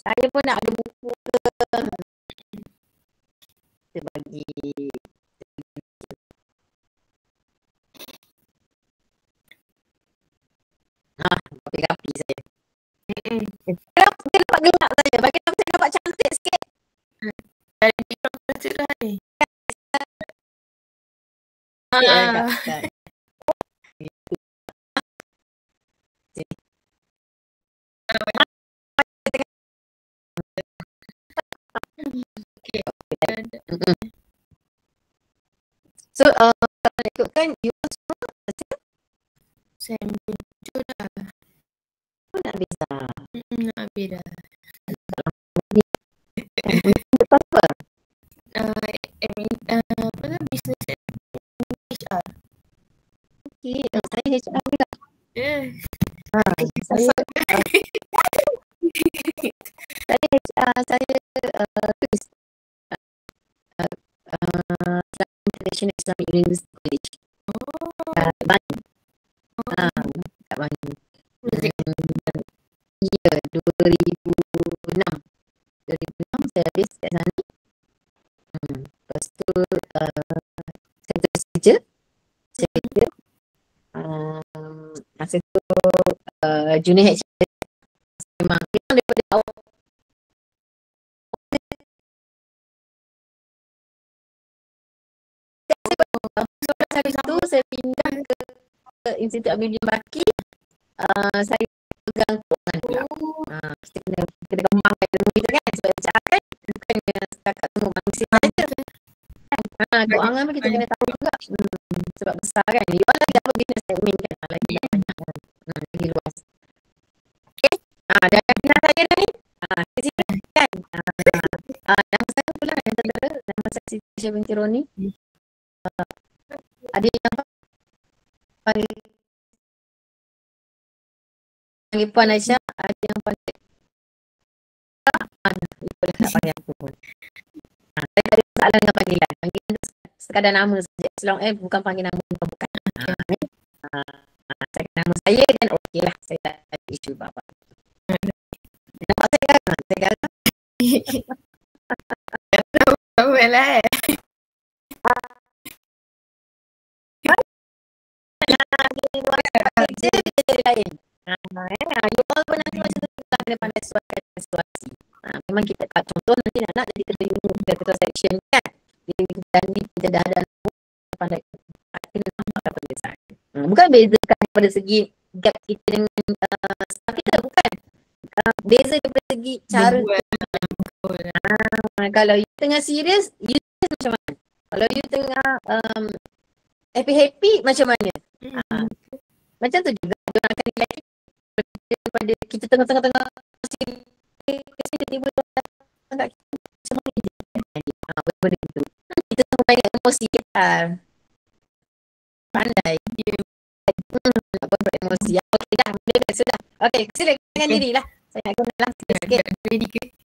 Saya pun nak ada buku ke. Kita bagi. Rapi-rapi saya. Kenapa gelap saja? Bagi saya nampak cantik sikit. Dari mikrofon tu lah ni. Kan. So, kalau ikutkan, you semua baca? Saya ambil 7 dah. Pun nak habis dah. Nak habis dah. Lepas apa? Apa lah, business HR. Okay, saya HR juga. Saya tulis International Islamic University College. Kat Bandung. Kat Bandung. Ya, 2006 saya habis kat sana. Lepas tu saya terus kerja. Masa tu junior HR memang daripada awal. Hari tu saya pindah ke Institut Abiuddin Baki. Saya pegang keuangan pula. Kita kena kembangkan ilmu kita kan. Sebab HR kan bukannya setakat semua manusia saja. Keuangan pun kita kena tahu juga. Sebab besar kan. You all lagi apa business admin kan. Lagi banyak kan. Lagi luas. Okay. Dan kenal saya dah ni. Ke sini kan. Nama saya pula yang terdera. Nama saya Siti Syah binti Roni. Ada yang panggil Puan Aisyah, ada yang panggil boleh nak panggil aku pun. Saya tak ada masalah dengan panggilan. Panggilan tu sekadar nama saja. Selong bukan panggil nama bukan. Saya nama saya dan okey lah. Saya tak ada isu apa-apa. Nampak saya garang? Saya garang? Tak lah kerja lain. You all pun nanti macam tu kena pandai sesuaikan situasi. Memang kita tak contoh nanti nak jadi ketua section kan. Kita dah ada pandai kena nampak perbezaan. Bukan bezakan daripada segi gap kita dengan staff kita, bukan. Beza daripada segi cara kalau you tengah serius, you macam mana? Kalau you tengah happy macam mana? Macam tu juga dia akan nilai daripada kita tengah-tengah tiba-tiba agak macam mana dia benda itu. Kita main emosi kita. Pandai. Nak kontrol emosi. Okey dah, boleh sudah. Okey, silakan diri lah. Saya nak guna lah sikit-sikit. Ready ke?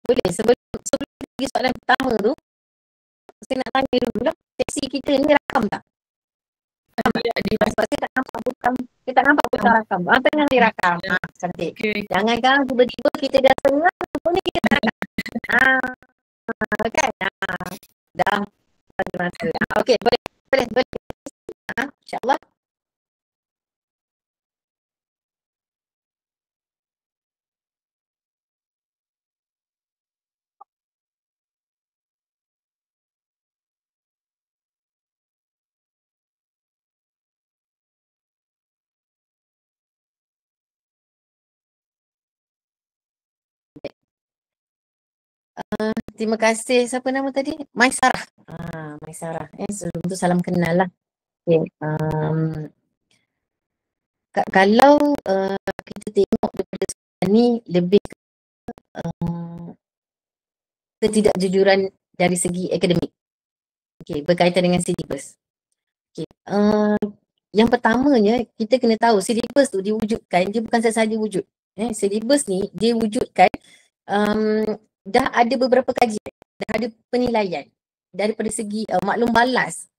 Boleh, sebelum pergi soalan pertama tu, saya nak tanya dulu lah, sesi kita ni rakam tak? Sebab kita tak nampak bukan, kita tak nampak bukan rakam. Tengah dirakam. Cantik. Jangan kan tiba-tiba kita dah tengah, ni kita tak rakam. Kan? Dah masa. Okey, boleh. InsyaAllah. Terima kasih. Siapa nama tadi? Maisarah. Maisarah. Sebelum tu salam kenal lah. Okay. Kalau kita tengok daripada sekarang ni lebih ketidakjujuran dari segi akademik. Okay, berkaitan dengan syllabus. Okay. Yang pertamanya kita kena tahu syllabus tu diwujudkan, dia bukan sahaja wujud. Syllabus ni dia wujudkan dah ada beberapa kajian, dah ada penilaian daripada segi maklum balas,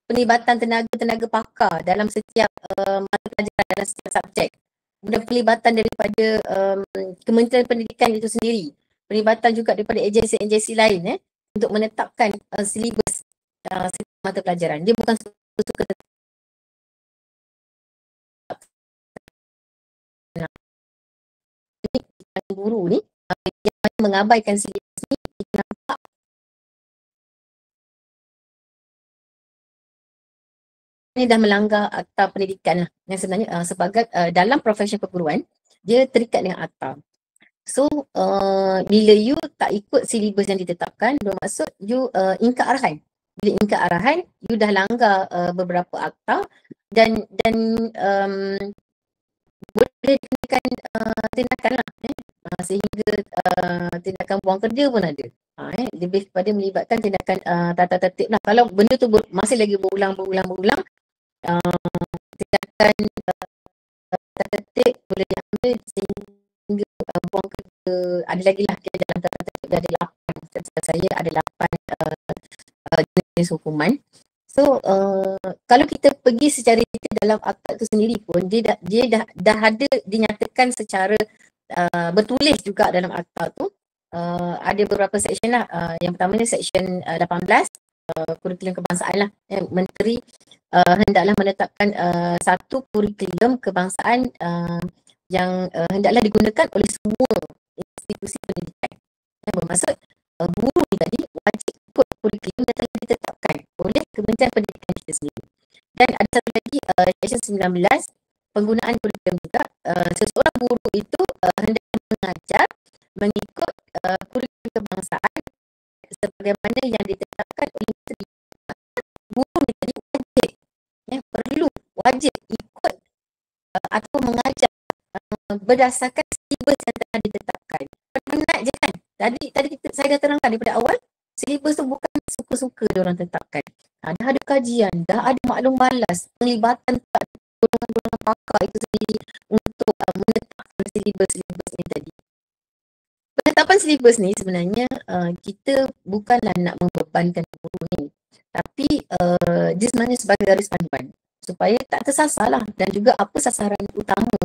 penlibatan tenaga pakar dalam setiap mata pelajaran, dalam setiap subjek, dan pelibatan daripada Kementerian Pendidikan itu sendiri, pelibatan juga daripada agensi-agensi lain untuk menetapkan silibus mata pelajaran. Dia bukan suka guru ni yang mengabaikan silibus ni, kita nampak ini dah melanggar Akta Pendidikan lah. Yang sebenarnya sebagai dalam profesi perguruan, dia terikat dengan akta. So, bila you tak ikut silibus yang ditetapkan, bermaksud you ingkar arahan. Bila ingkar arahan, you dah langgar beberapa akta dan boleh dikenakan tindakan lah. Sehingga tindakan buang kerja pun ada. Lebih kepada melibatkan tindakan tata tertib lah. Kalau benda tu masih lagi berulang, tindakan tata tertib boleh diambil sehingga buang kerja. Ada lagi lah dalam tata tertib ada 8. Saya ada 8 jenis hukuman. So kalau kita pergi secara detail dalam akta itu sendiri pun dia dah ada dinyatakan secara bertulis juga dalam akta tu. Ada beberapa seksyen lah. Yang pertama ni seksyen 18 kurikulum kebangsaan lah. Menteri hendaklah menetapkan satu kurikulum kebangsaan yang hendaklah digunakan oleh semua institusi pendidikan. Bermaksud guru ni tadi wajib ikut kurikulum yang telah ditetapkan oleh Kementerian Pendidikan kita sendiri. Dan ada satu lagi seksyen 19 penggunaan kurikulum juga. Seseorang guru itu hendak mengajar mengikut kurikulum kebangsaan sebagaimana yang ditetapkan oleh menteri. Guru ni tadi wajib ikut atau mengajar berdasarkan silibus yang telah ditetapkan. Penat je kan? Tadi saya dah terangkan daripada awal, silibus tu bukan suka-suka diorang tetapkan. Dah ada kajian, dah ada maklum balas, penglibatan golongan-golongan pakar itu sendiri untuk menetapkan silibus ni tadi. Penetapan silibus ni sebenarnya kita bukanlah nak membebankan guru ni, tapi dia sebenarnya sebagai garis panduan supaya tak tersasar lah, dan juga apa sasaran utama itu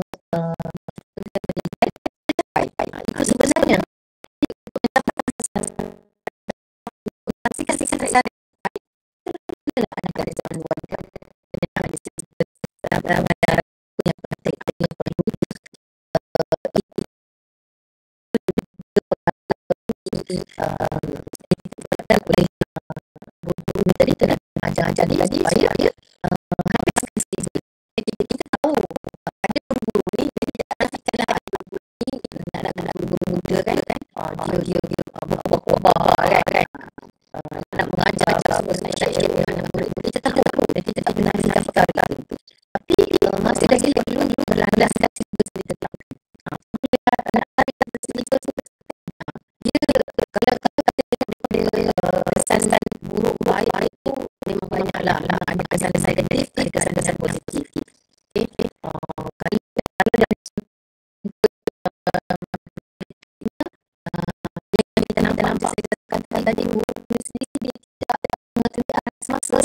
sebenarnya tadi telah ajar lagi supaya habiskan silibus. Kita tahu ada guru ni, dia tak kalau ada guru ni nak guru muda kan, dia berkobar kan, nak mengajar semua anak murid. Kita tahu dan kita tak pernah sikap lah. Tapi masih lagi belum berlandaskan silibus ditetapkan. Dia kalau daripada kesan buruk baik itu memang banyak lah. Ada kesan negatif, ada kesan positif. Okay. Kalau dari yang kita nampak saya katakan tadi, guru sendiri dia tidak ada mengerti arah semasa.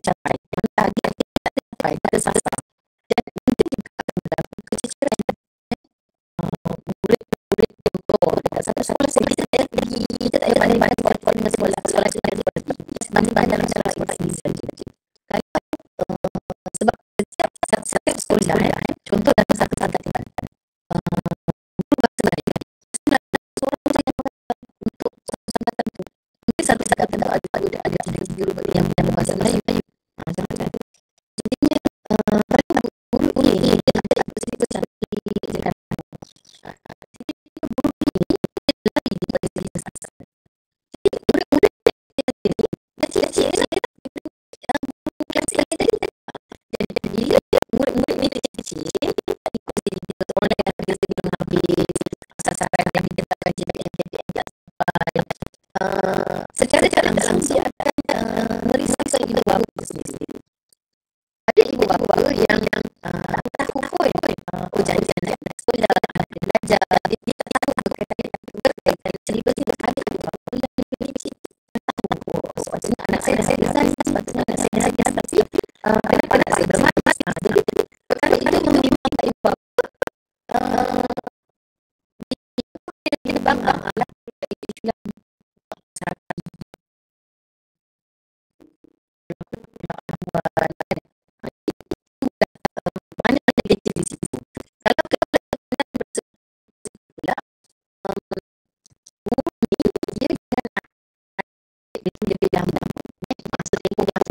tercapai, yang target tidak tercapai, tak ada sasar, dan nanti juga akan berlaku kececeran. Murid-murid contoh dekat satu sekolah saya pergi, kita tak ada banding-banding sekolah dengan sekolah yang pergi, banding-banding dalam sekolah ini saja. Sebab setiap sekolah, contoh dalam satu angkatan, guru bahasa Melayu, seorang saja untuk satu angkatan itu. Mungkin satu angkatan ada 3 guru yang berbahasa Melayu. Jadinya guru ini dia ada positif cantik dengan guru ini dia lagi daripada segi sastra. Jadi murid-murid kecil-kecil kelas yang tadi. Jadi murid-murid ni kecil ikut dia orang yang kerja belum habis sasaran yang ditetapkan yang sampai secara tak langsung dia akan merisaukan ibu bapa sendiri. Ada ibu bapa yang tak tahu pun janjian nak sekolah, nak belajar, dia tak tahu berkaitan silibus itu. Ada ibu bapa yang memiliki tahu sepatutnya anak saya sepatutnya anak saya tapi kenapa anak saya bermalas. Jadi perkara itu membimbangkan ibu bapa di bangga lah itu yang mana negatif di situ. Kalau kita dia lebih dalam maksudnya bukan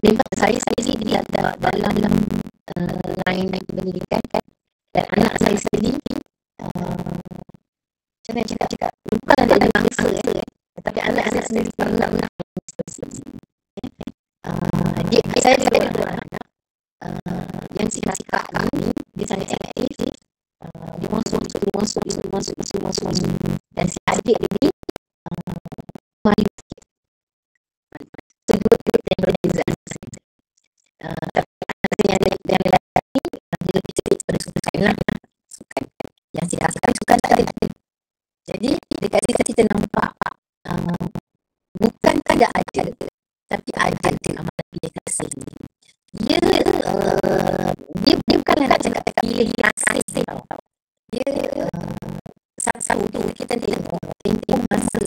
memang saya sendiri dia dalam line pendidikan kan, dan anak saya sendiri macam mana cakap bukan ada bangsa tetapi anak saya sendiri pernah saya ada dua anak yang sikap ni dia sangat aktif, dia masuk masuk. Dan si adik ni malu sikit. So dua-dua yang berbeza. Tapi yang lelaki dia lebih cerit pada sukan lah. Sukan. Yang si kakak sukan tak ada. Jadi dekat situ kita nampak bukan tak ada, tapi ada amalan pilih kasih. Dia bukan nak cakap pilih kasih tau. Dia satu tu kita tengok masa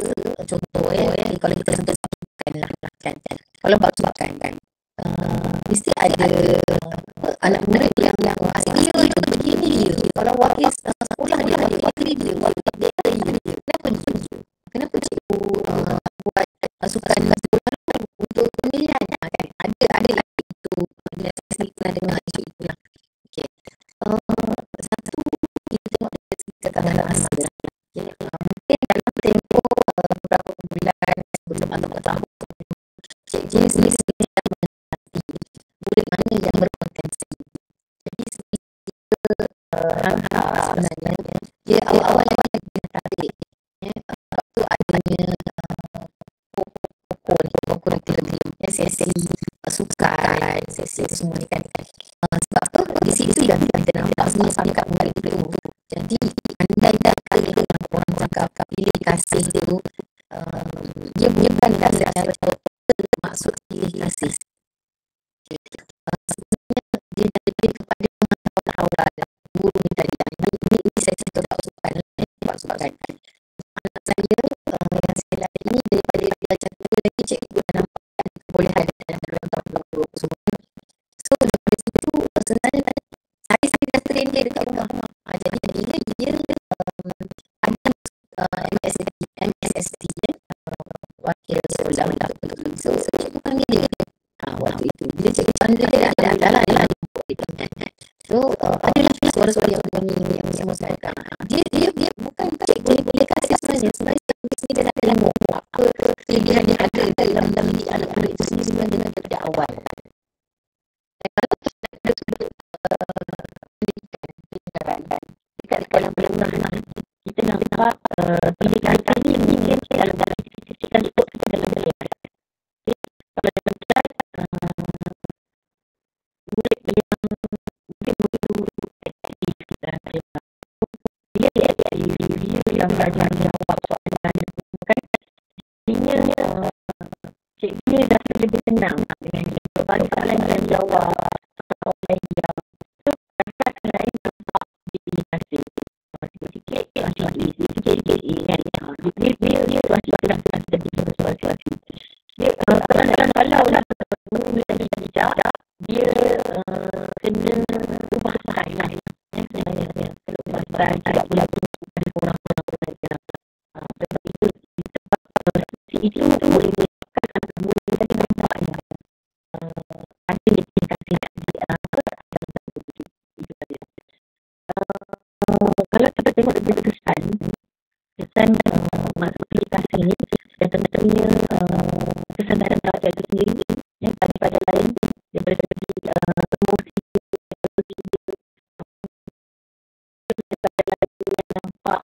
contoh kalau kita sebutkan lah kan. Kalau bab sukan kan mesti ada anak murid yang asli tu begini dia. Kalau wakil sekolah dia wakil dia kenapa cikgu buat sukan untuk penilaian kan? Ada lagi itu bila saya pernah dengar isu itu lah. Okay. Satu kita tengok dari segi ketahanan masa. Mungkin dalam tempoh beberapa bulan sebelum atau tahun cikgu sendiri murid mana yang berpotensi. Jadi sebenarnya dia awal-awal dia tarik tu adanya kurikulum sesi sukan sesi semua kan. Sebab tu di situ dah kita nampak semua pangkat murid itu. Jadi andai kata orang cakap pilih kasih tu dia bukan kasih maksud pilih kasih. Sebenarnya dia lebih kepada awal guru ni tadi. Ini saya tak sukan anak saya yang saya latih ni daripada belajar tu lagi cikgu dah nampak kebolehan dalam tahun semua. So daripada situ sebenarnya saya dah train dia dekat rumah. Jadi dia ada MSST wakil sekolah untuk so cikgu panggil dia waktu itu dia cikgu panggil dia ada lah so adalah suara-suara yang bunyi yang semua saya dia bukan cikgu boleh kasih sebenarnya dia dah tengok apa kelebihan dia ada dalam didik anak murid itu sendiri sebenarnya daripada awal. Kalau ada sudut pendidikan dekat dalam belah kita nampak pendidikan tadi mungkin dalam kita sebut dalam belah kalau dalam kelas murid yang mungkin begitu aktif dan dia yang belajar jawab soalan kan artinya cikgu dah lebih tenang dengan berbagai soalan dan jawab soalan yang tu kakak lain nampak dikasih sikit-sikit kan dia masih kelas jadi soal-soal dia kalau lah mengenai bijak dia kena ubah style lah sebenarnya kalau ubah style tidak berlaku dari orang-orang sebab itu boleh menyebabkan anak murid tadi nampak yang ada yang kasih itu saja. Kalau kita tengok dari kesan masuk aplikasi ni dan tentunya kesan dan tanda itu sendiri pada lain daripada segi promosi yang nampak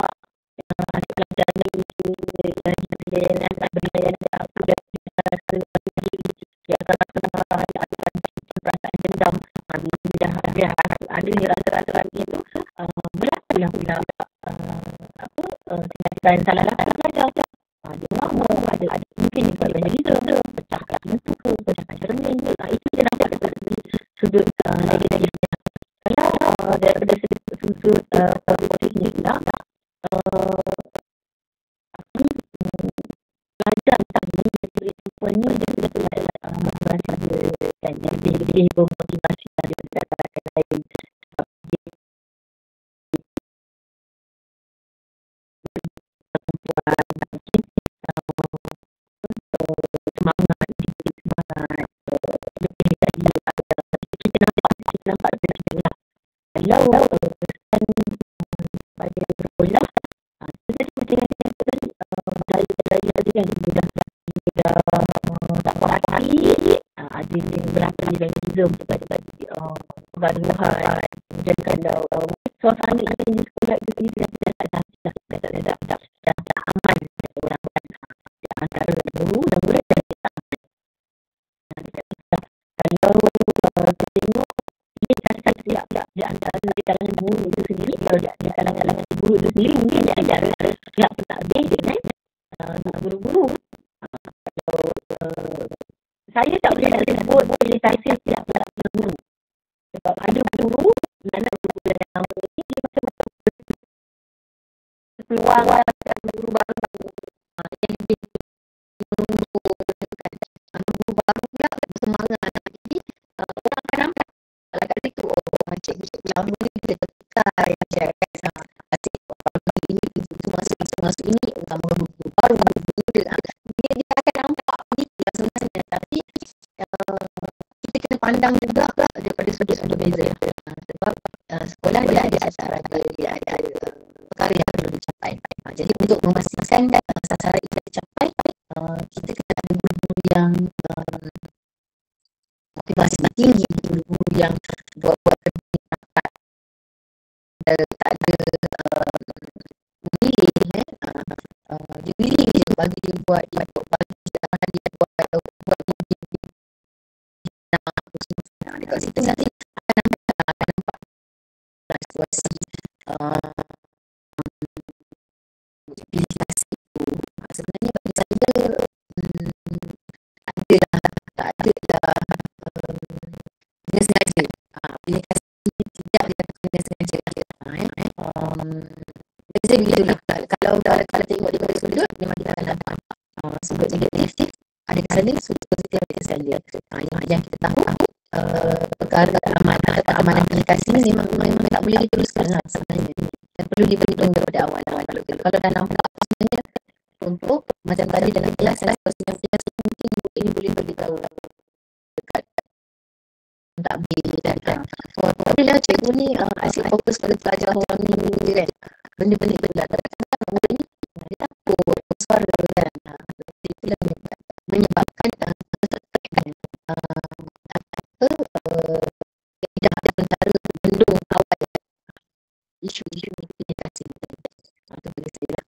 ada pelajaran itu yang berlayan sudah dia akan ada perasaan dendam ada rasa-rasa itu berlaku yang pula tindakan salah lakukan pelajar dia mau ada mungkin dia buat banyak kita pecahkan itu ke pecahkan cermin itu dia nampak dari sudut negatifnya. Kalau daripada sudut positifnya pula pelajar tadi sebenarnya dia sudah ada motivasi dia kan lebih bermotivasi daripada kata-kata lain semangat lebih lagi kita nampak berbeza kalau pesan pada sekolah kita seperti berlari yang mudah tak buat hati ada yang berlaku dengan Zoom sebab kegaduhan dan kalau suasana yang di sekolah itu sendiri dah tak aman orang antara guru dan murid dan kita. Kalau kita tengok ini kan tidak di antara kalangan guru itu sendiri, kalau di kalangan guru itu sendiri mungkin dia ada pihak pentadbir dengan guru-guru. Kalau saya tak boleh nak sebut pilih saya tidak pelaksanaan guru. Sebab ada guru anak guru yang ini dia macam peluang guru baru yang lebih menunggu guru baru pula bersemangat. Jadi orang akan nampak kalau kat situ cikgu lama ni dia tertekan yang cakap asyik orang ini itu masuk ini orang guru baru dia akan nampak begitulah sebenarnya, tapi kita kena pandang juga daripada sudut beza. Sebab sekolah dia ada sasaran dia ada perkara yang perlu dicapai. Jadi untuk memastikan sasaran itu dicapai, kita kena ada guru yang motivasi tinggi, guru yang buat kerja dapat tak ada memilih dia pilih je bagi dia buat bagi dia buat dekat situ nanti akan nampak situasi pilih kasih itu sebenarnya bagi saya tak ada dengan sengaja pilih kasih tidak dilakukan dengan sengaja bagi saya begitulah. Kalau tengok daripada sudut memang kita akan nampak sudut negatif ada kalanya sudut positif ada kalanya yang kita tahu perkara keamanan komunikasi ni memang tak boleh diteruskan sebenarnya dan perlu diberitahu daripada awal. Kalau dah nampak sebenarnya untuk macam tadi dalam kelas mungkin ini boleh beritahu dekat takbir dan apabila cikgu ni asyik fokus pada pelajar orang ni kan benda-benda itu lah kadang-kadang murid ni dia takut suara kan itu yang menyebabkan tidak ada antara bendung awal isu-isu komunikasi itu bagi saya lah.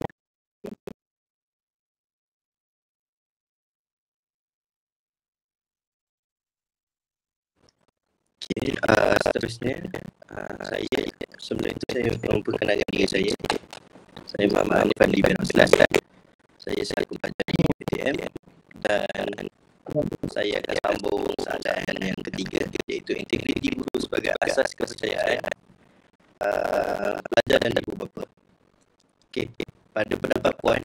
Okay, seterusnya saya sebenarnya saya memperkenalkan diri saya. Saya Muhammad Fadli bin Aslan. Saya selaku pengajar di PTM dan saya akan sambung soalan yang ketiga, iaitu integriti guru sebagai asas kepercayaan pelajar dan ibu bapa. Okey, pada pendapat puan,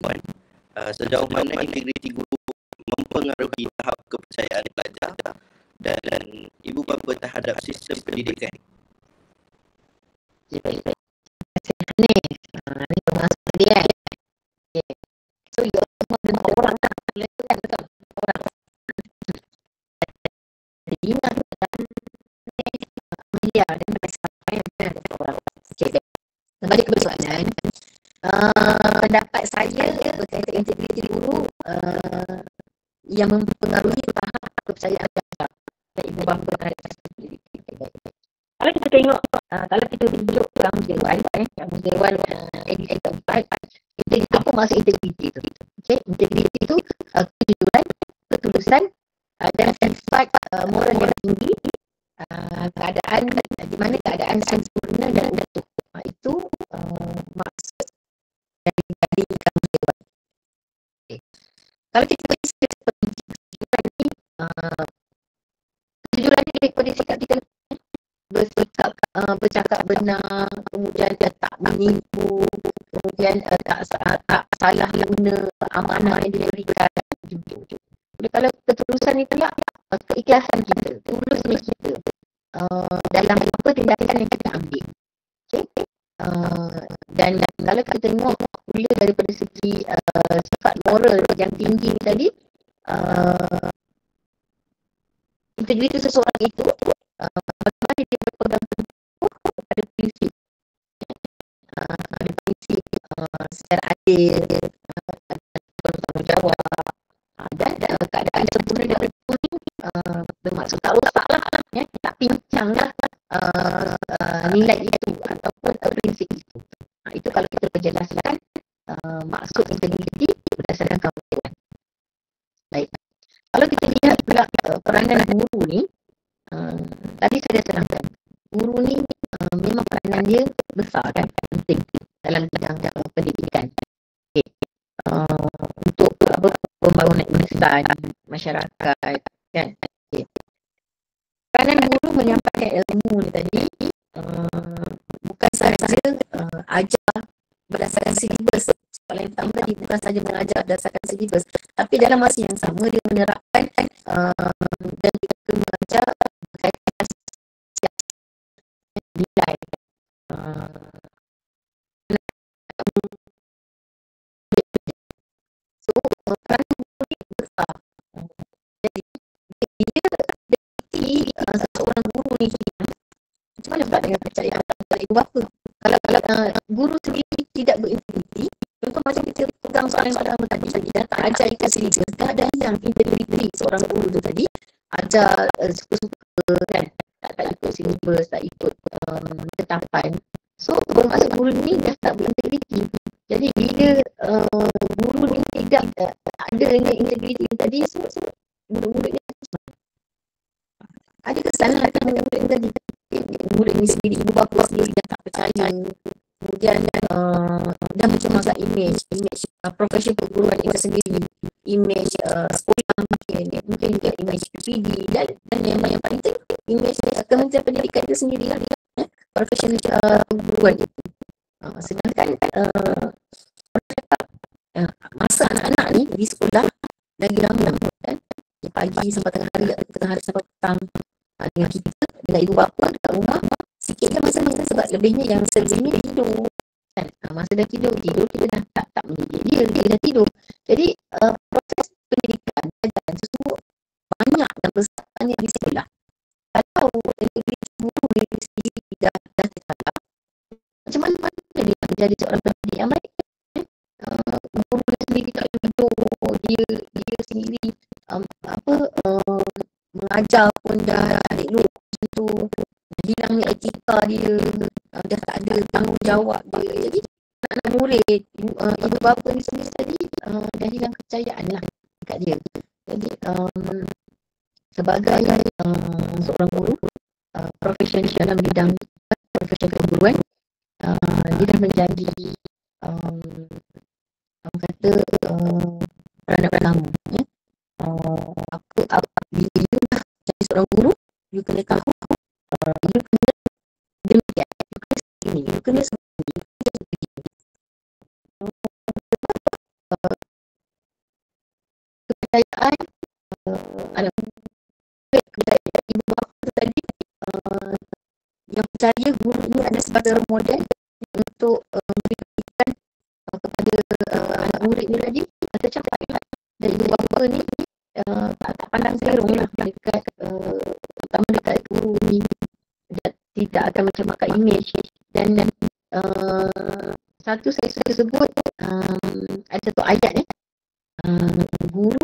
sejauh mana integriti guru mempengaruhi tahap kepercayaan pelajar dan ibu bapa terhadap sistem pendidikan? Ni termasuk dia kan. So you semua orang kan orang dia dia dan orang. Okey. Kembali ke soalan. Pendapat saya berkaitan integriti guru yang mempengaruhi tahap kepercayaan pelajar dan ibu bapa terhadap sistem pendidikan. Kalau kita tengok, kalau kita rujuk Kamus Dewan, Kamus Dewan edisi keempat, integriti apa maksud integriti itu? Okay, integriti itu kejujuran, ketulusan dan sifat moral yang tinggi, keadaan di mana keadaan sempurna dan utuh. Itu maksud dari Kamus Dewan. Okay. Kalau kita bercakap seperti kejujuran ini, kejujuran ini daripada sikap kita bercakap benar, kemudian tak menipu, kemudian tak salah guna amanah yang diberikan. Kalau ketulusan itu lah keikhlasan kita, tulusnya kita dalam apa tindakan yang kita ambil. Okay? Dan kalau kita tengok pula daripada segi sifat moral yang tinggi tadi, integriti seseorang itu bagaimana dia berpegang teguh pada prinsip secara adil, bertanggungjawab dan keadaan sempurna dan utuh bermaksud tak rosak lah, tak pincang lah nilai itu ataupun masuk integriti berdasarkan kawan-kawan. Baik. Kalau kita lihat pula peranan guru ni, tadi saya dah terangkan. Guru ni memang peranan dia besar kan, penting dalam bidang pendidikan. Okay. Untuk pembangunan insan, masyarakat kan. Okay. Peranan guru menyampaikan ilmu ni tadi bukan sahaja ajar berdasarkan silibus. Soalan yang pertama tadi bukan sahaja mengajar berdasarkan silibus, tapi dalam masa yang sama dia menerapkan dan juga mengajar berkaitan nilai. So, peranan guru ni besar. Jadi, dia seorang guru ni macam mana pula dengan kepercayaan ibu bapa? Kalau guru sendiri tidak berintegriti, contoh macam kita pegang soalan pertama tadi dan tak ajar ikut silibus, dah ada yang integriti seorang guru tu tadi, ajar suka-suka kan, tak ikut silibus, tak ikut tetapan. So bermaksud guru ni dah tak berintegriti. Jadi bila guru ni tidak ada integriti tadi, so murid-murid ni ada kesalahan murid tadi. Murid ni sendiri, ibu bapa sendiri dah tak percaya. Kemudian dah mencemarkan image profesi perguruan itu sendiri, image sekolah mungkin juga image PPD dan yang paling penting image Kementerian Pendidikan itu sendiri lah, profesi perguruan itu. Sedangkan masa anak-anak ni di sekolah lagi lama kan, pagi sampai tengah hari atau tengah hari sampai petang. Dengan kita, dengan ibu bapa dekat rumah, sikitkan masa-masa sebab lebihnya yang selebihnya tidur kan. Masa dah tidur kita dah tak mendidik dia dah tidur. Jadi proses pendidikan dan semua banyak dan besarnya di sekolah. Kalau integriti guru dia sendiri dah tersalah, macam mana dia menjadi seorang pendidik yang baik? Guru dia sendiri tak tidur, dia sendiri mengajar pun dah elok macam tu, hilangnya etika dia, dah tak ada tanggungjawab dia. Jadi anak murid, ibu bapa ni sendiri tadi dah hilang kepercayaan lah dekat dia. Jadi sebagai seorang guru profesional dalam bidang profesi keguruan, dia dah menjadi orang kata peranan pertama ya. Bila you dah jadi seorang guru, you kena tahu you kena demikian, you kena segini, you kena segini, you kena segini. Kepercayaan anak kepercayaan ibu bapa tu tadi, yang percaya guru ini adalah sebagai role model untuk memberikan kepada anak murid ni tadi tercapai lah. Dan ibu bapa ni tak pandang serong lah dekat terutama dekat guru ni, tidak akan mencemarkan image. Dan satu saya suka sebut ada satu ayat ni, guru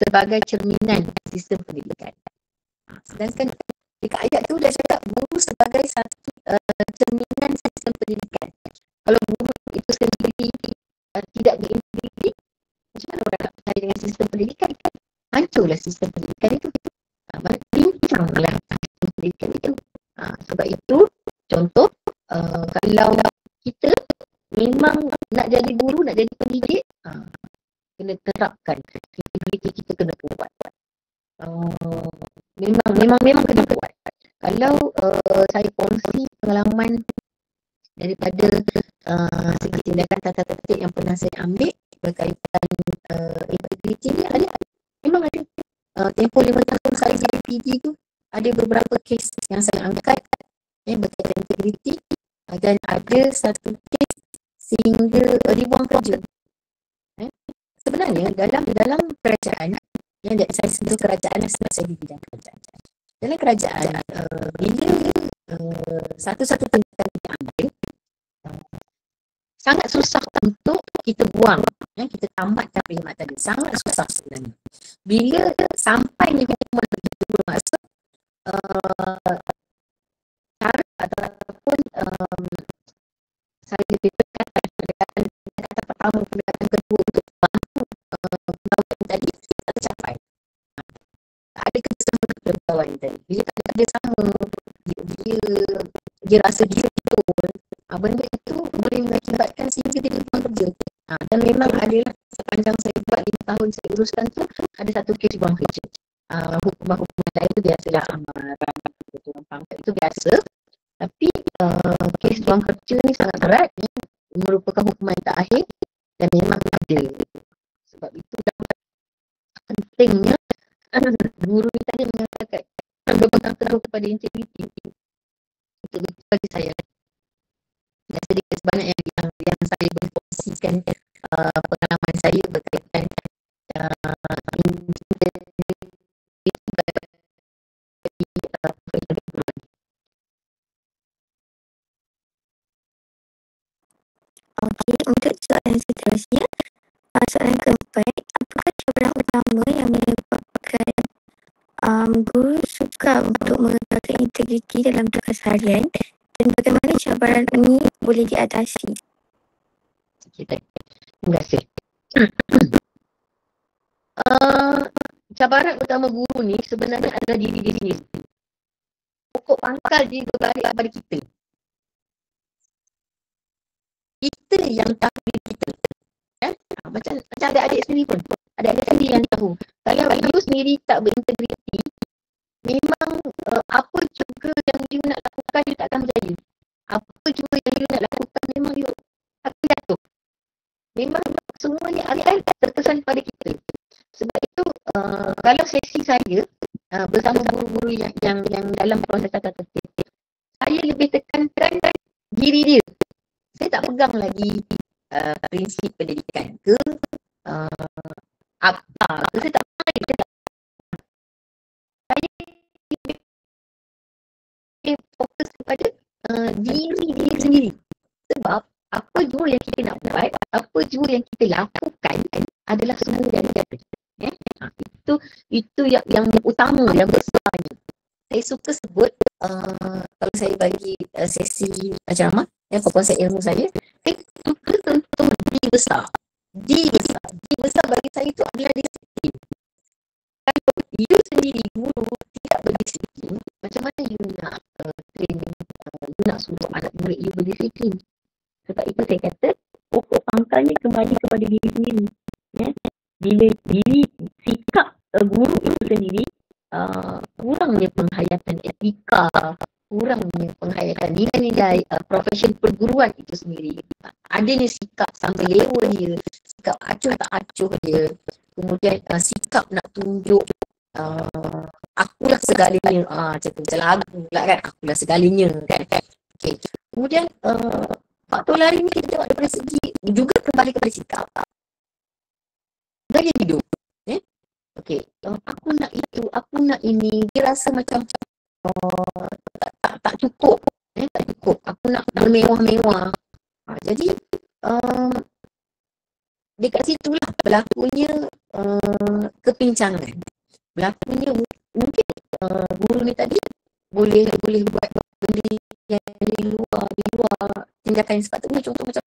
sebagai cerminan sistem pendidikan. Sedangkan dekat ayat tu dah cakap guru sebagai satu cerminan sistem pendidikan. Kalau guru itu sendiri tidak berintegriti, macam mana orang nak percaya dengan sistem pendidikan? Hancurlah sistem pendidikan itu. Bincanglah sistem pendidikan itu. Sebab itu, contoh, kalau kita memang nak jadi guru, nak jadi pendidik, kena terapkan integriti kita kena kuat. Memang kena kuat. Kalau saya kongsi pengalaman daripada segi tindakan tata tertib yang pernah saya ambil berkaitan integriti ni, memang ada. Tempoh 5 tahun saya jadi PD tu, ada beberapa kes yang saya angkat berkaitan integriti, dan ada satu kes sehingga dibuang kerja. Sebenarnya dalam kerajaan yang saya sebut kerajaan, sebab saya di bidang kerajaan. Dalam kerajaan, bila satu-satu tindakan diambil, sangat susah untuk kita buang, kita tamatkan perkhidmatan tadi. Sangat susah sebenarnya. Bila sampainya hukuman begitu bermaksud, cara ataupun saya lebih pendekatan pertama, pendekatan kedua tadi. Bila tak ada sama, dia rasa dia betul. Benda itu boleh mengakibatkan sehingga dia lupa kerja. Dan memang adalah sepanjang saya buat 5 tahun saya uruskan tu, ada satu kes buang kerja. Hukuman saya itu biasalah amaran, turun pangkat itu biasa. Tapi kes buang kerja ni sangat berat, merupakan hukuman terakhir dan memang ada. Sebab itu pentingnya guru ni tadi mengatakan berpegang teguh kepada integriti. Itu bagi saya. Dan sedikit sebanyak yang saya berkongsikan pengalaman saya berkaitan Okey, untuk soalan seterusnya, soalan keempat, apakah cabaran utama yang menyebabkan guru sukar untuk mengekalkan integriti dalam tugas harian dan bagaimana cabaran ini boleh diatasi? Terima kasih. Cabaran utama guru ni sebenarnya adalah diri dia sendiri. Pokok pangkal dia berbalik kepada kita. Kita yang tahu diri kita. Kan? Macam adik-adik sendiri pun. Adik-adik sendiri yang tahu. Kalau you sendiri tak berintegriti, memang apa juga yang you nak lakukan, you tak akan berjaya. Apa juga yang you nak lakukan, memang you akan jatuh. Memang semuanya akan terkesan pada kita. Sebab itu, kalau sesi saya bersama guru-guru yang dalam proses tata tertib, saya lebih tekankan diri dia. Saya tak pegang lagi prinsip pendidikan ke apa ke, saya tak pegang lagi. Saya lebih fokus kepada diri dia sendiri. Sebab apa jua yang kita nak buat, apa jua yang kita lakukan adalah semua dari kita. Itu yang utama, yang besarnya. Saya suka sebut kalau saya bagi sesi ceramah, perkongsian ilmu saya suka contoh D besar. D besar bagi saya itu adalah disiplin. Kalau you sendiri guru tidak berdisiplin, macam mana you nak training, you nak suruh anak murid you berdisiplin? Sebab itu saya kata pokok pangkalnya kembali kepada diri sendiri. Bila diri sikap guru itu sendiri kurangnya penghayatan etika, kurangnya penghayatan nilai-nilai profesi perguruan itu sendiri. Adanya sikap sampai lewa dia, sikap acuh tak acuh dia, kemudian sikap nak tunjuk akulah segalanya, macam lagu pula kan, akulah segalanya kan. Okay. Kemudian faktor lain ni kita tengok daripada segi juga kembali kepada sikap gaya hidup. Okey, aku nak itu, aku nak ini, dia rasa macam tak cukup, tak cukup. Aku nak bermewah-mewah. Jadi dekat situlah berlakunya kepincangan. Berlakunya mungkin guru ni tadi boleh buat benda yang di luar tindakan yang sepatutnya, contoh macam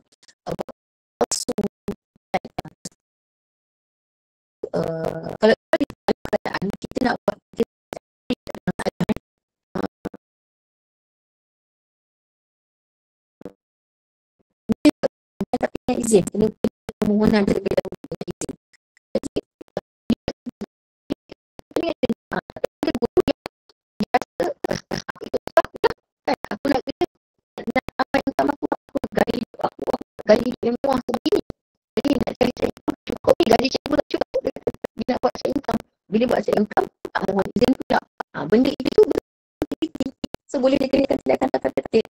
kalau di keadaan kita nak buat tapi yang izin, kena permohonan terlebih dahulu izin. Jadi aku nak kena apa yang tak mampu, aku gaji yang murah begini. Jadi nak cari saya cukup ni, gaji cikgu tak cukup. Bila buat saya income, bila buat saya income tak mohon izin pula. Benda itu so boleh dikenakan tindakan tata tertib.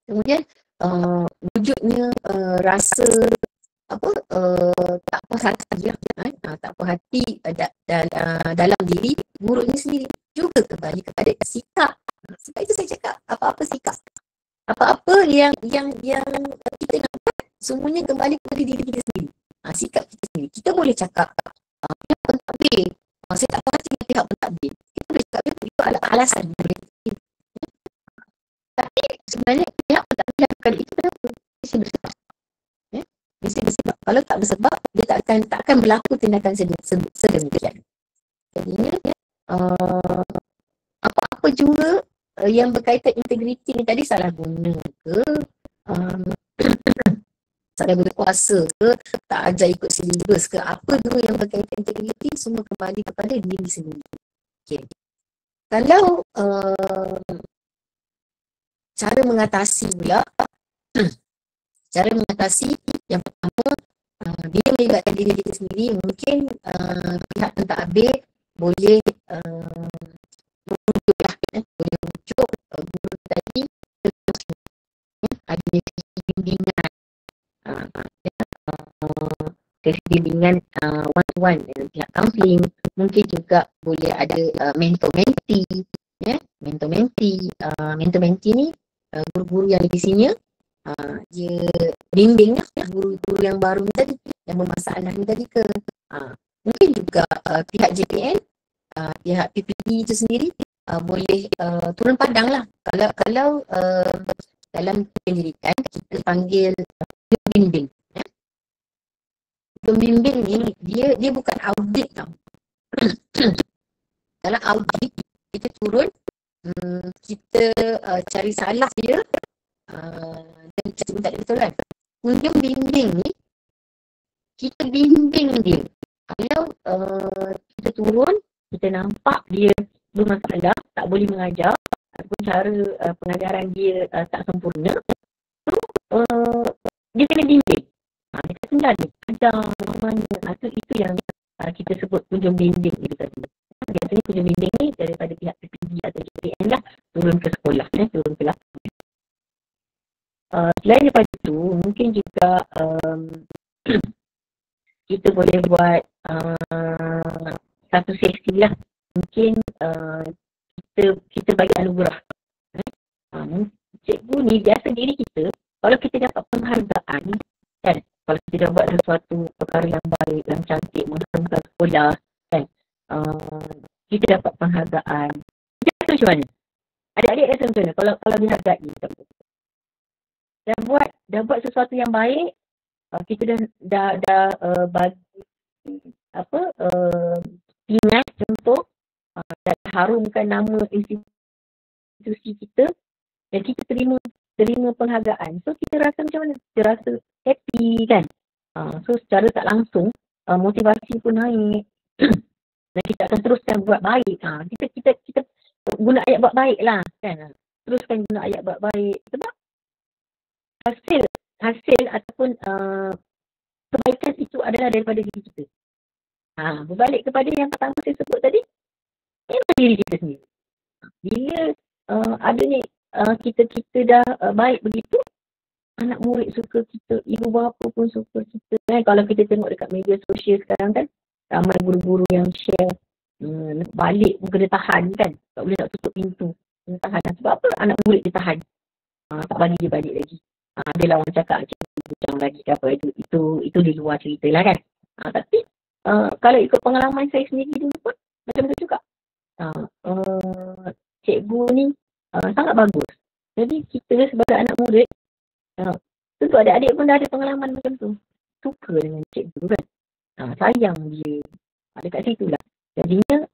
Kemudian wujudnya rasa tak puas hati, tak puas hati dalam diri guru ini sendiri, juga kembali kepada sikap. Sebab itu saya cakap apa-apa sikap, apa-apa yang kita nak buat, semuanya kembali kepada diri kita sendiri. Sikap kita sendiri. Kita boleh cakap pihak pentadbir, saya tak puas hati dengan pihak pentadbir, kita boleh cakap itu adalah alasan. Tapi sebenarnya pihak pentadbir lakukan itu kenapa? Mesti bersebab. Mesti bersebab. Kalau tak bersebab, dia tak akan berlaku tindakan sedemikian. Jadinya apa-apa apa juga yang berkaitan integriti ni tadi, salah guna ke, salah guna kuasa ke, tak ajar ikut silibus ke, apa dulu yang berkaitan integriti, semua kembali kepada diri sendiri. Okay. Kalau cara mengatasi pula, cara mengatasi yang pertama, bila melibatkan diri kita sendiri, mungkin pihak pentadbir boleh merujuk lah, boleh merujuk guru tadi ada bimbingan, bimbingan one-to-one dengan pihak kaunseling. Mungkin juga boleh ada mentor-mentee, mentor-mentee. Mentor-mentee ni guru-guru yang lebih senior, dia bimbing lah guru-guru yang baru ni tadi, yang bermasalah ni tadi ke. Mungkin juga pihak JPN, pihak PPD itu sendiri boleh turun padang lah. Kalau dalam pendidikan kita panggil bimbing. Pembimbing ni dia bukan audit tau. Dalam audit kita turun, kita cari salah dia dan cari tak ada betul kan. Untuk bimbing ni kita bimbing dia. Kalau kita turun, kita nampak dia bermasalah, tak boleh mengajar ataupun cara pengajaran dia tak sempurna, dia kena bimbing. Dia kata tinggal ni, ajar mana. Itu yang kita sebut kunjung bimbing itu tadi. Biasanya kunjung bimbing ni daripada pihak PPD atau JPN lah, turun ke sekolah, turun ke lapangan. Selain daripada itu, mungkin juga kita boleh buat satu sesi lah. Mungkin kita bagi anugerah. Cikgu ni biasa diri kita, kalau kita dapat penghargaan, kan, kalau kita dah buat sesuatu perkara yang baik, yang cantik, menghasilkan sekolah, kan, kita dapat penghargaan. Kita rasa macam mana? Adik-adik rasa macam mana kalau dihargai? Dah buat sesuatu yang baik, kita dah bagi ingat contoh, dan harumkan nama institusi kita, dan kita terima penghargaan. So kita rasa macam mana? Kita rasa happy kan? So secara tak langsung motivasi pun naik. Dan kita akan teruskan buat baik. Kita guna ayat buat baik lah kan? Teruskan guna ayat buat baik. Sebab hasil ataupun kebaikan itu adalah daripada diri kita. Berbalik kepada yang pertama saya sebut tadi, memang diri kita sendiri. Bila adanya kita dah baik begitu, anak murid suka kita, ibu bapa pun suka kita. Kalau kita tengok dekat media sosial sekarang kan, ramai guru-guru yang share balik pun kena tahan kan, tak boleh nak tutup pintu, kena tahan. Sebab apa? Anak murid dia tahan, tak bagi dia balik lagi. Adalah orang cakap macam lagi ke apa, itu di luar cerita lah kan. Tapi kalau ikut pengalaman saya sendiri dulu pun macam tu juga. Cikgu ni sangat bagus. Jadi kita sebagai anak murid, tentu adik-adik pun dah ada pengalaman macam tu. Suka dengan cikgu kan. Sayang dia. Dekat situ lah. Jadinya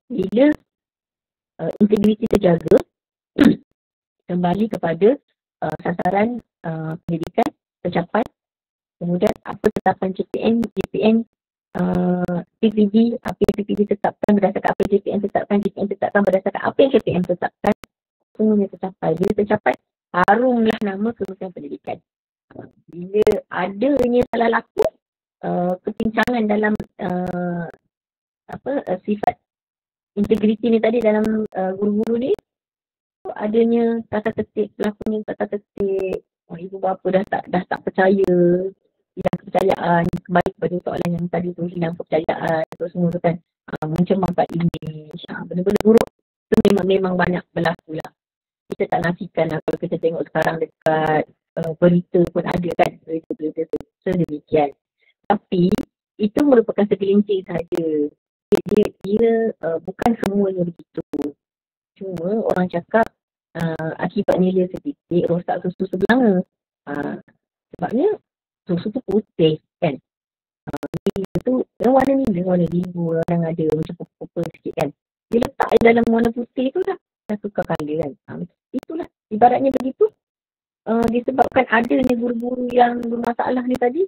bila integriti terjaga, kembali kepada sasaran pendidikan tercapai, kemudian apa tetapan JPN, PPD, apa yang PPD tetapkan berdasarkan apa yang JPN tetapkan berdasarkan apa yang JPN tetapkan, semuanya tercapai. Bila tercapai, harumlah nama Kementerian Pendidikan. Bila adanya salah laku, kepincangan dalam sifat integriti ni tadi dalam guru-guru ni, adanya tata tertib, berlakunya tata tertib, ibu bapa dah tak percaya, hilang kepercayaan, kembali kepada soalan yang tadi tu, hilang kepercayaan, terus semua tu kan, mencemarkan imej, benda-benda buruk tu memang banyak berlaku lah. Kita tak nafikan lah, kalau kita tengok sekarang dekat berita pun ada kan, berita sedemikian. Tapi itu merupakan segelintir saja. Dia bukan semuanya begitu. Cuma orang cakap akibat nila sedikit rosak susu sebelanga. Sebabnya susu tu putih kan. Nila tu warna biru, orang ada macam purple sikit kan. Dia letak je dalam warna putih tu dah tukar colour kan. Itulah ibaratnya begitu. Disebabkan adanya guru-guru yang bermasalah ni tadi,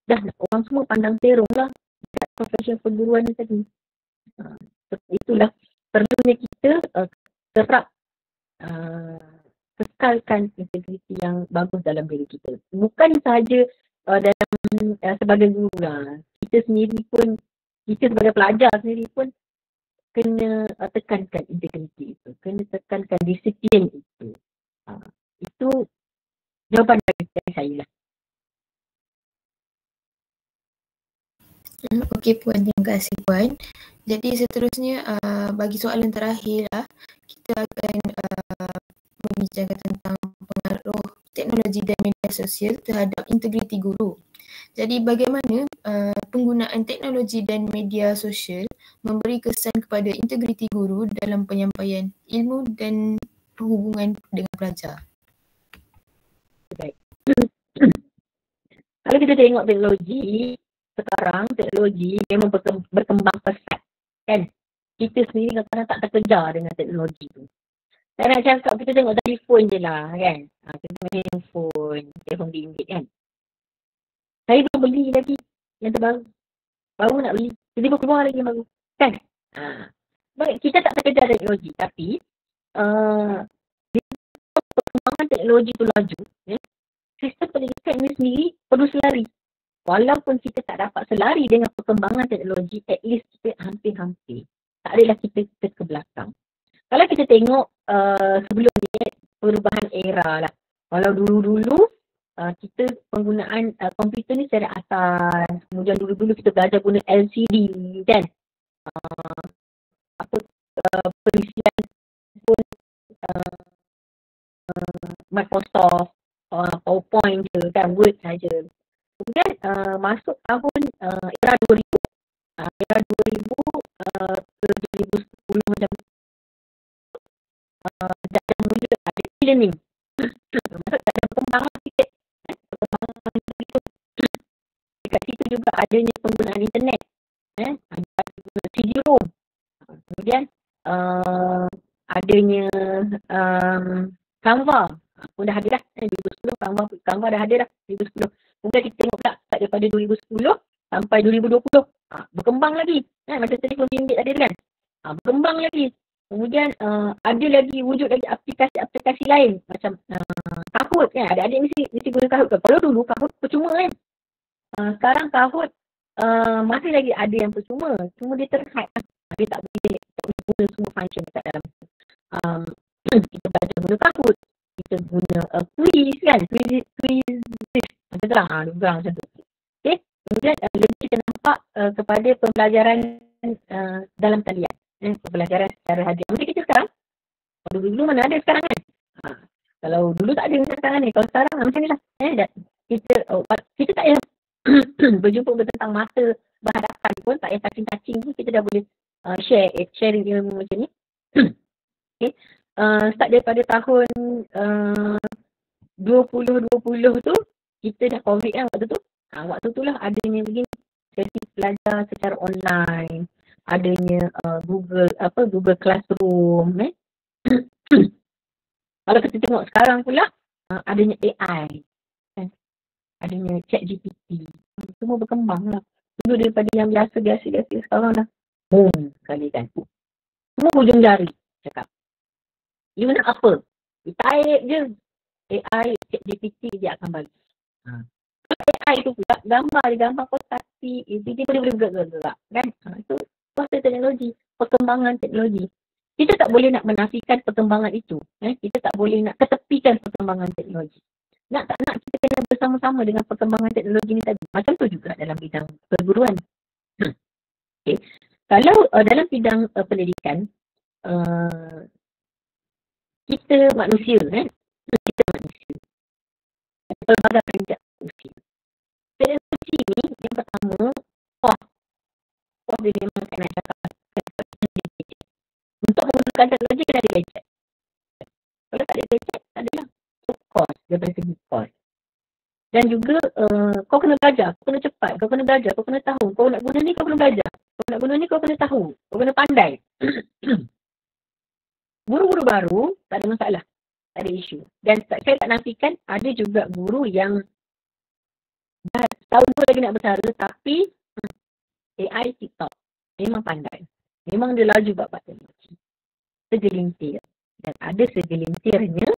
dah orang semua pandang terong lah dekat profession perguruan ni tadi. Itulah perlunya kita terap kekalkan integriti yang bagus dalam diri kita. Bukan sahaja dalam sebagai guru lah. Kita sendiri pun, kita sebagai pelajar sendiri pun kena tekankan integriti itu. Kena tekankan disiplin itu. Itu jawapan dari saya lah. Okey Puan, terima kasih Puan. Jadi seterusnya bagi soalan terakhir lah, kita akan membincangkan tentang pengaruh teknologi dan media sosial terhadap integriti guru. Jadi bagaimana penggunaan teknologi dan media sosial memberi kesan kepada integriti guru dalam penyampaian ilmu dan hubungan dengan pelajar? Baik. Kalau kita tengok teknologi, sekarang teknologi memang berkembang pesat kan. Kita sendiri kadang-kadang tak terkejar dengan teknologi tu. Saya nak cakap kita tengok telefon je lah kan. Kita tengok telefon bimbit kan. Saya belum beli lagi yang terbaru. Baru nak beli. Tiba-tiba keluar lagi yang baru. Kan? Baik, kita tak terkejar teknologi. Tapi perkembangan teknologi tu laju. Sistem pendidikan ini sendiri perlu selari. Walaupun kita tak dapat selari dengan perkembangan teknologi, at least kita hampir-hampir. Tak adalah kita ke belakang. Kalau kita tengok sebelum ni, perubahan era lah. Kalau dulu-dulu, kita penggunaan komputer ni secara atas. Kemudian dulu-dulu kita belajar guna LCD kan. Perisian pun Microsoft, PowerPoint je kan, Word saja. Kemudian masuk tahun era 2000. Era 2000 ke 2010 macam tu. Dah mula ada e-learning. Maksud dah ada perkembangan sikit. Perkembangan sikit. Dekat situ juga adanya penggunaan internet. Ada CD-ROM. Kemudian adanya Canva. Pun dah ada dah. 2010 Canva dah ada dah. 2010. Kemudian kita tengok pula daripada 2010 sampai 2020. Berkembang lagi. Macam telefon bimbit ada kan. Berkembang lagi. Kemudian ada lagi wujud lagi aplikasi-aplikasi lain. Macam Kahoot kan. Adik-adik mesti guna Kahoot kan. Kalau dulu Kahoot percuma kan. Sekarang Kahoot masih lagi ada yang percuma. Cuma dia terhad. Dia tak boleh guna semua function dekat dalam. Kita belajar guna Kahoot. Kita guna quiz kan. Quiz macam tu lah. Lebih macam tu. Okay. Kemudian lebih kita nampak kepada pembelajaran dalam talian. Pembelajaran secara hadiah. Macam kita sekarang. Kalau dulu mana ada sekarang kan. Kalau dulu tak ada sekarang ni. Kalau sekarang macam ni lah. Kita tak payah berjumpa tentang masa berhadapan pun. Tak payah touching pun. Kita dah boleh sharing ilmu macam ni. Okay. Start daripada tahun 2020 tu. Kita dah COVID kan waktu tu. Waktu tu lah adanya begini. Sesi belajar secara online. Adanya Google Classroom. Kalau kita tengok sekarang pula, adanya AI. Adanya ChatGPT. Semua berkembang lah. Dulu daripada yang biasa sekarang dah boom sekali kan. Semua hujung jari cakap. You nak apa? You type je. AI, ChatGPT dia akan bagi. AI tu pula gambar kotak dia boleh bergerak kan. Itu kuasa teknologi, perkembangan teknologi. Kita tak boleh nak menafikan perkembangan itu. Kita tak boleh nak ketepikan perkembangan teknologi. Nak tak nak kita kena bersama-sama dengan perkembangan teknologi ni tadi. Macam tu juga dalam bidang perguruan. Okay. Kalau dalam bidang pendidikan, kita manusia kita manusia. Pelbagai peringkat usia. Teknologi ni yang pertama, dia memang kena cakap untuk menggunakan teknologi kena ada gadget. Kalau tak ada gadget, tak adalah cost daripada segi cost. Dan juga kau kena belajar, kau kena cepat, kau kena belajar, kau kena tahu, kau nak guna ni kau kena belajar. Kau nak guna ni kau kena tahu. Kau kena pandai. Guru-guru baru tak ada masalah. Tak ada isu. Dan saya tak nafikan ada juga guru yang dah tahun tu lagi nak bersara tapi AI TikTok memang pandai. Memang dia laju bab teknologi. Segelintir. Dan ada segelintirnya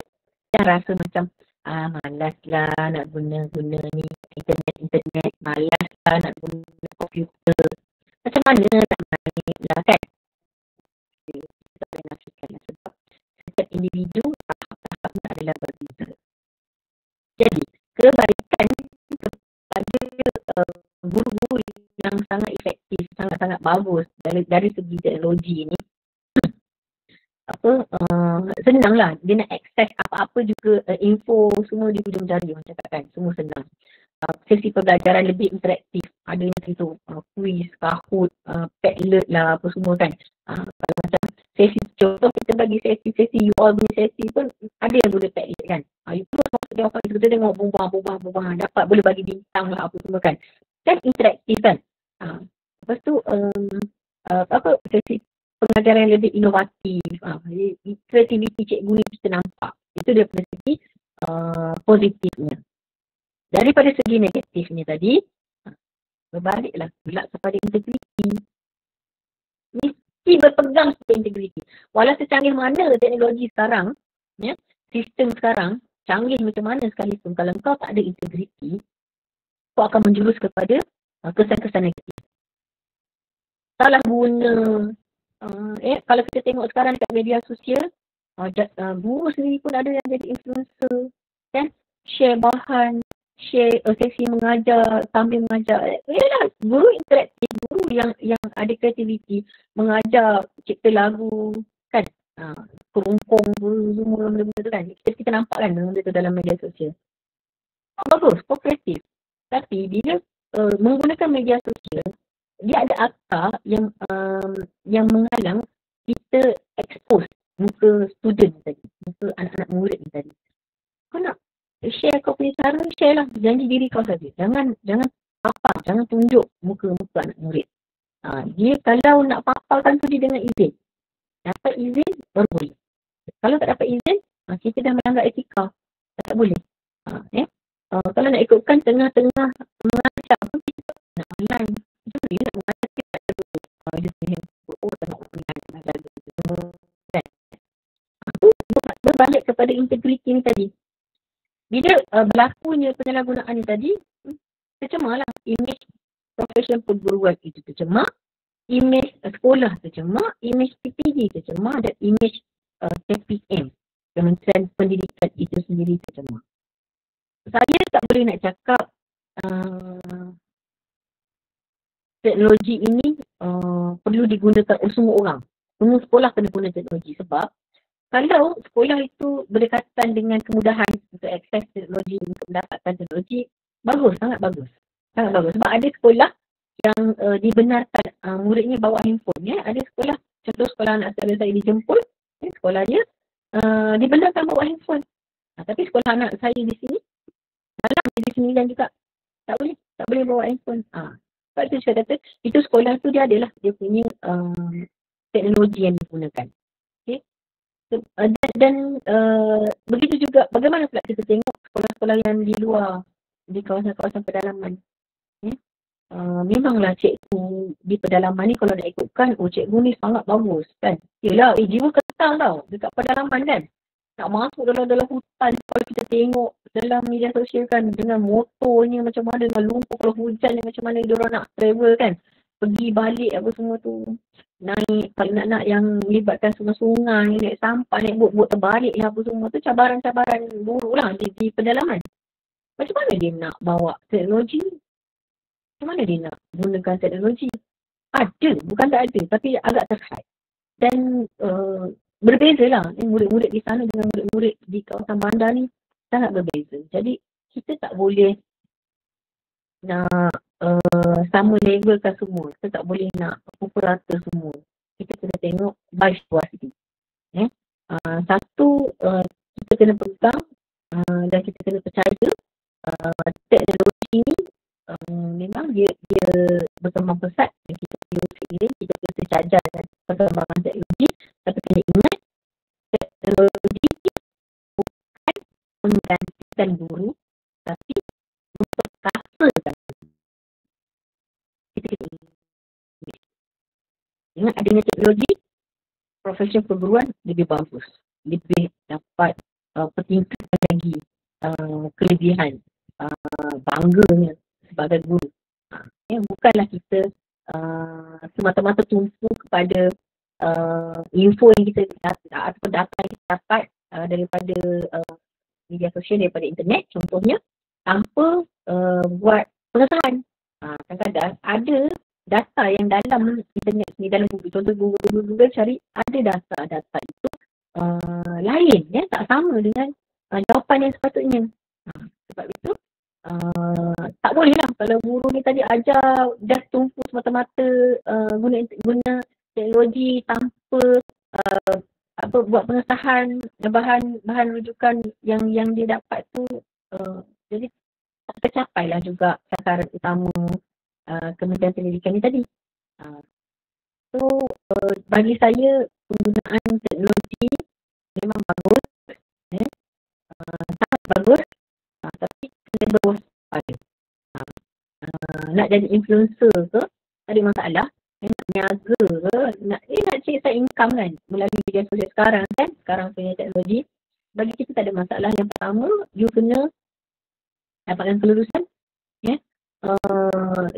yang rasa macam malas lah nak guna ni internet, malas lah nak guna komputer. Macam mana nak main lah kan? Kita tak boleh nafikan lah sebab setiap individu tahap-tahapnya adalah berbeza. Jadi, kebaikan kepada guru-guru yang sangat efektif, sangat-sangat bagus dari segi teknologi ni, senanglah dia nak akses apa-apa juga info semua di hujung jari orang cakap kan, semua senang. Sesi pembelajaran lebih interaktif, ada yang itu quiz, Kahoot, Padlet lah apa semua kan. Kalau macam sesi contoh kita bagi sesi you all punya sesi pun ada yang boleh Padlet kan. You terus masuk jawapan kita tengok bumbang dapat boleh bagi bintang lah apa semua kan. Kan interaktif kan. Lepas tu sesi pengajaran yang lebih inovatif, kreativiti cikgu ni kita nampak. Itu dia dari segi positifnya. Daripada segi negatifnya tadi, berbaliklah pula kepada integriti. Mesti berpegang kepada integriti. Walau secanggih mana teknologi sekarang, ya, sistem sekarang, canggih macam mana sekalipun, kalau kau tak ada integriti, kau akan menjurus kepada kesan-kesan negatif. Salah guna. Kalau kita tengok sekarang dekat media sosial, guru sendiri pun ada yang jadi influencer, kan? Share bahan, share sesi mengajar, sambil mengajar. Yalah, guru interaktif, guru yang ada kreativiti, mengajar, cipta lagu, kan? Kerungkong, semua benda-benda tu kan. Kita nampak kan benda tu dalam media sosial. Bagus, kooperatif. Tapi bila menggunakan media sosial, dia ada akar yang menghalang kita expose muka student tadi, muka anak-anak murid ni tadi. Kau nak share kau punya cara, share lah. Janji diri kau saja. Jangan papar, jangan tunjuk muka-muka anak murid. Dia kalau nak paparkan tu dia dengan izin. Dapat izin, baru boleh. Kalau tak dapat izin, kita dah melanggar etika. Tak boleh. Kalau nak ikutkan tengah-tengah mengajar pun kita nak online. Jadi nak mengajar kita tak ada tengok online mengajar semua kan. Berbalik kepada integriti ni tadi. Bila berlakunya penyalahgunaan ni tadi, tercemar lah. Image profession perguruan itu tercemar, image sekolah tercemar, image PPG tercemar dan image KPM, Kementerian Pendidikan itu sendiri tercemar. Saya tak boleh nak cakap teknologi ini perlu digunakan oleh semua orang. Semua sekolah kena guna teknologi sebab kalau sekolah itu berdekatan dengan kemudahan untuk akses teknologi, untuk mendapatkan teknologi, bagus, sangat bagus. Sangat bagus. Sebab ada sekolah yang dibenarkan muridnya bawa handphone. Ya. Ada sekolah, contoh sekolah anak saya dijemput, sekolahnya dibenarkan bawa handphone. Tapi sekolah anak saya di sini, dalam di sini dan juga tak boleh bawa handphone. Sebab itu saya kata, itu sekolah tu dia adalah dia punya teknologi yang digunakan. Okay. Dan begitu juga bagaimana pula kita tengok sekolah-sekolah yang di luar, di kawasan-kawasan pedalaman. Memanglah cikgu di pedalaman ni kalau nak ikutkan, cikgu ni sangat bagus kan. Yelah, jiwa ketang tau dekat pedalaman kan. Nak masuk dalam hutan, kalau kita tengok dalam media sosial kan, dengan motornya macam mana, dengan lumpur, kalau hujan macam mana diorang nak travel kan. Pergi balik apa semua tu. Naik, kalau nak yang melibatkan sungai-sungai, naik sampah, naik bot terbalik lah apa semua tu, cabaran-cabaran buruk lah di pedalaman. Macam mana dia nak bawa teknologi? Macam mana dia nak gunakan teknologi? Ada, bukan tak ada, tapi agak terhad. Dan berbeza lah. Murid-murid di sana dengan murid-murid di kawasan bandar ni sangat berbeza. Jadi kita tak boleh nak sama levelkan semua. Kita tak boleh nak pukul rata semua. Kita kena tengok by situasi. Satu, kita kena pegang dan kita kena percaya teknologi ni memang dia berkembang pesat dan kita seiring kita kena sejajar dengan perkembangan teknologi, tapi kena ingat teknologi bukan menggantikan guru tapi memperkasakan. Kita kena ingat adanya teknologi, profesi perguruan lebih bagus, lebih dapat pertingkatan lagi kelebihan, bangganya sebagai guru. Bukanlah kita semata-mata tumpu kepada info yang kita ataupun data yang kita dapat daripada media sosial, daripada internet contohnya, tanpa buat pengesahan. Kadang-kadang ada data yang dalam internet ni, dalam Google, contoh Google cari, ada data itu lain, tak sama dengan jawapan yang sepatutnya. Sebab itu tak boleh lah kalau guru ni tadi ajar just tumpu semata-mata guna teknologi tanpa buat pengesahan bahan rujukan yang dia dapat tu, jadi tak tercapai lah juga sasaran utama Kementerian Pendidikan ni tadi. So bagi saya penggunaan teknologi memang bagus, sangat bagus, tapi kena berwaspada. Nak jadi influencer ke, tak ada masalah. Nak niaga ke, nak cari side income kan melalui media sosial sekarang kan, sekarang punya teknologi, bagi kita tak ada masalah. Yang pertama, you kena dapatkan kelulusan.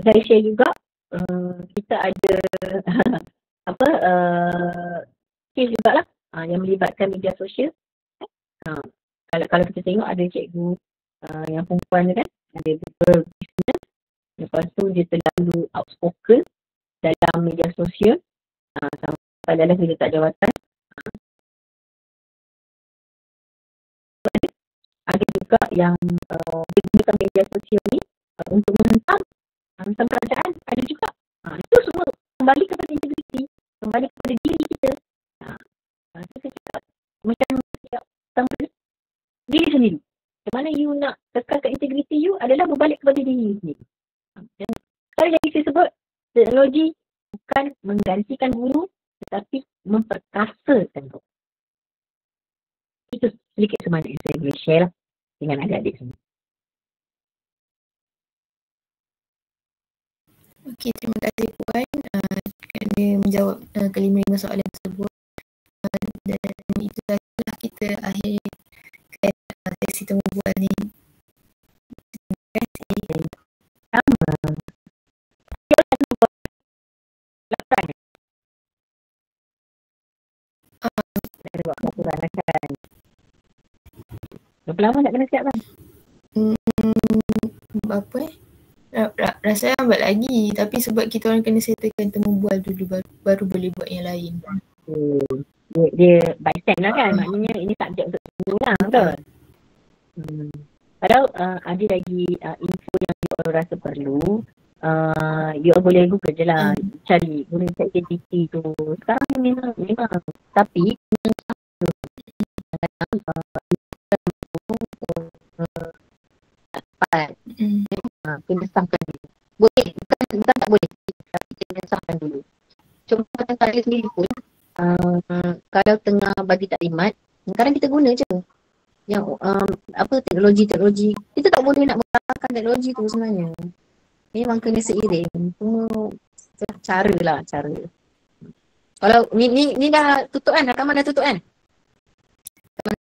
Saya share juga, kita ada skill jugalah yang melibatkan media sosial. Kalau kita tengok ada cikgu yang perempuan kan, ada business, lepas tu dia terlalu outspoken dalam media sosial, sampai dalam dia letak jawatan. Ada juga yang dia gunakan media sosial ni untuk menghentam kerajaan, ada juga. Itu semua kembali kepada integriti, kembali kepada diri kita. Kita cakap macam diri sendiri. Macam mana you nak kekalkan integriti you adalah berbalik kepada diri sendiri. Dan sekali lagi saya sebut, teknologi bukan menggantikan guru tetapi memperkasakan guru. Itu sedikit sebanyak yang saya boleh share lah dengan adik-adik semua. Okey, terima kasih Puan kerana menjawab kelima-lima soalan tersebut. Dan itu sahajalah kita akhiri sesi temu bual ni. Terima kasih. Sama. Dah buat laporan kan. Berapa lama nak kena siap kan? Apa rasanya lambat lagi, tapi sebab kita orang kena settlekan temu bual dulu baru boleh buat yang lain. Dia by stand lah kan, maknanya ini subjek untuk semua lah, betul? Padahal ada lagi info yang you all rasa perlu, you all boleh google je lah, cari guna ChatGPT tu. Sekarang memang tapi kena sahkan dulu. Boleh, bukan tak boleh, tapi kena sahkan dulu. Contoh macam saya sendiri pun, kalau tengah bagi taklimat, sekarang kita guna je yang teknologi. Kita tak boleh nak menggunakan teknologi tu sebenarnya. Memang kena seiring. Semua cara. Kalau ni dah tutup kan, rakaman dah tutup kan?